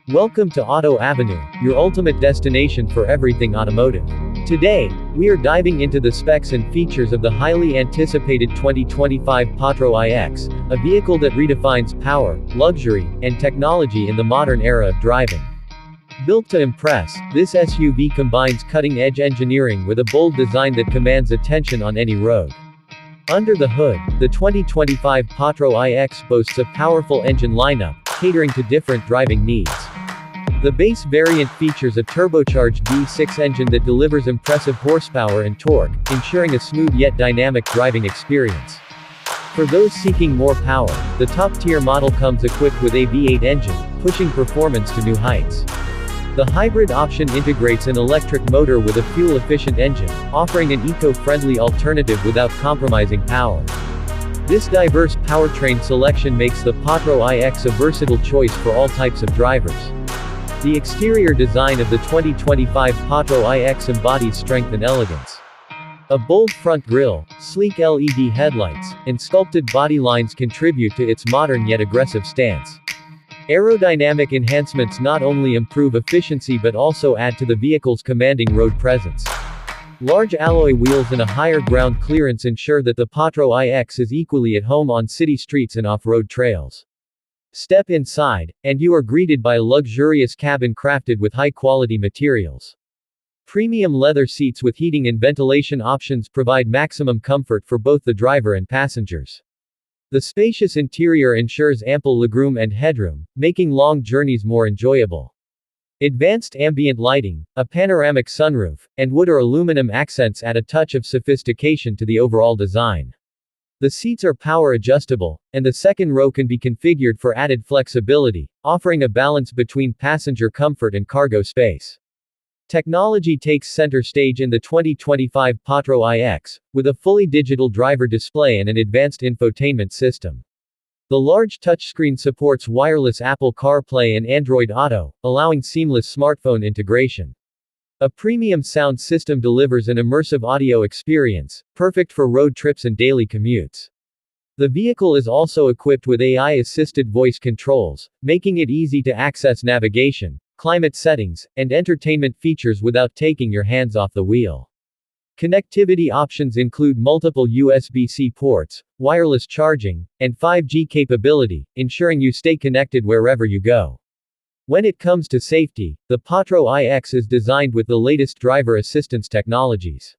Welcome to Auto Avenue, your ultimate destination for everything automotive. Today, we are diving into the specs and features of the highly anticipated 2025 PatroIX, a vehicle that redefines power, luxury, and technology in the modern era of driving. Built to impress, this SUV combines cutting-edge engineering with a bold design that commands attention on any road. Under the hood, the 2025 PatroIX boasts a powerful engine lineup, catering to different driving needs. The base variant features a turbocharged V6 engine that delivers impressive horsepower and torque, ensuring a smooth yet dynamic driving experience. For those seeking more power, the top-tier model comes equipped with a V8 engine, pushing performance to new heights. The hybrid option integrates an electric motor with a fuel-efficient engine, offering an eco-friendly alternative without compromising power. This diverse powertrain selection makes the PatroIX a versatile choice for all types of drivers. The exterior design of the 2025 PatroIX embodies strength and elegance. A bold front grille, sleek LED headlights, and sculpted body lines contribute to its modern yet aggressive stance. Aerodynamic enhancements not only improve efficiency but also add to the vehicle's commanding road presence. Large alloy wheels and a higher ground clearance ensure that the PatroIX is equally at home on city streets and off-road trails. Step inside, and you are greeted by a luxurious cabin crafted with high-quality materials. Premium leather seats with heating and ventilation options provide maximum comfort for both the driver and passengers. The spacious interior ensures ample legroom and headroom, making long journeys more enjoyable. Advanced ambient lighting, a panoramic sunroof, and wood or aluminum accents add a touch of sophistication to the overall design. The seats are power adjustable, and the second row can be configured for added flexibility, offering a balance between passenger comfort and cargo space. Technology takes center stage in the 2025 PatroIX, with a fully digital driver display and an advanced infotainment system. The large touchscreen supports wireless Apple CarPlay and Android Auto, allowing seamless smartphone integration. A premium sound system delivers an immersive audio experience, perfect for road trips and daily commutes. The vehicle is also equipped with AI-assisted voice controls, making it easy to access navigation, climate settings, and entertainment features without taking your hands off the wheel. Connectivity options include multiple USB-C ports, wireless charging, and 5G capability, ensuring you stay connected wherever you go. When it comes to safety, the PatroIX is designed with the latest driver assistance technologies.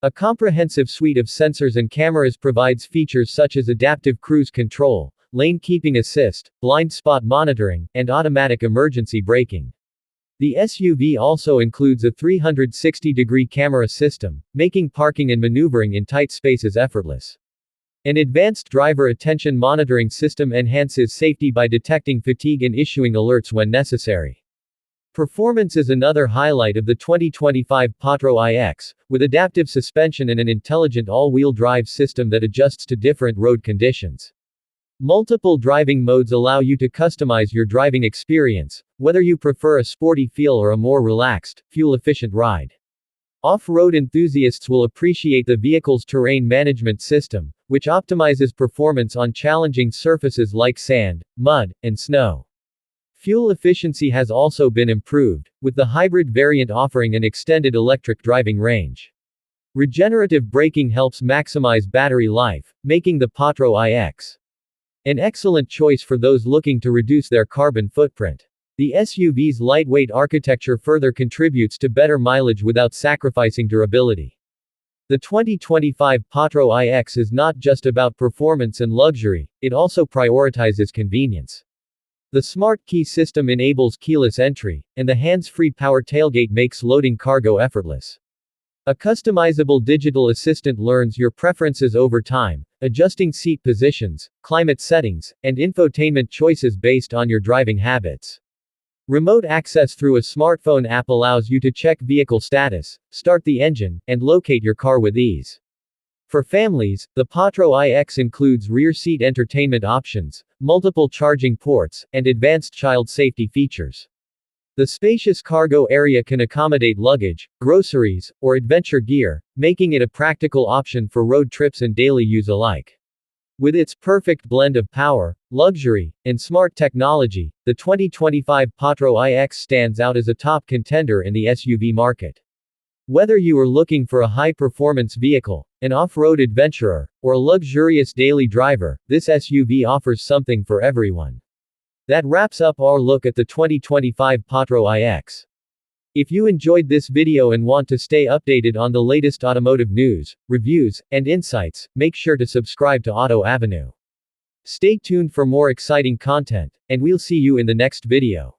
A comprehensive suite of sensors and cameras provides features such as adaptive cruise control, lane keeping assist, blind spot monitoring, and automatic emergency braking. The SUV also includes a 360-degree camera system, making parking and maneuvering in tight spaces effortless. An advanced driver attention monitoring system enhances safety by detecting fatigue and issuing alerts when necessary. Performance is another highlight of the 2025 PatroIX, with adaptive suspension and an intelligent all-wheel drive system that adjusts to different road conditions. Multiple driving modes allow you to customize your driving experience, whether you prefer a sporty feel or a more relaxed, fuel-efficient ride. Off-road enthusiasts will appreciate the vehicle's terrain management system, which optimizes performance on challenging surfaces like sand, mud, and snow. Fuel efficiency has also been improved, with the hybrid variant offering an extended electric driving range. Regenerative braking helps maximize battery life, making the PatroIX an excellent choice for those looking to reduce their carbon footprint. The SUV's lightweight architecture further contributes to better mileage without sacrificing durability. The 2025 PatroIX is not just about performance and luxury, it also prioritizes convenience. The smart key system enables keyless entry, and the hands-free power tailgate makes loading cargo effortless. A customizable digital assistant learns your preferences over time, adjusting seat positions, climate settings, and infotainment choices based on your driving habits. Remote access through a smartphone app allows you to check vehicle status, start the engine, and locate your car with ease. For families, the PatroIX includes rear seat entertainment options, multiple charging ports, and advanced child safety features. The spacious cargo area can accommodate luggage, groceries, or adventure gear, making it a practical option for road trips and daily use alike. With its perfect blend of power, luxury, and smart technology, the 2025 PatroIX stands out as a top contender in the SUV market. Whether you are looking for a high-performance vehicle, an off-road adventurer, or a luxurious daily driver, this SUV offers something for everyone. That wraps up our look at the 2025 PatroIX. If you enjoyed this video and want to stay updated on the latest automotive news, reviews, and insights, make sure to subscribe to Auto Avenue. Stay tuned for more exciting content, and we'll see you in the next video.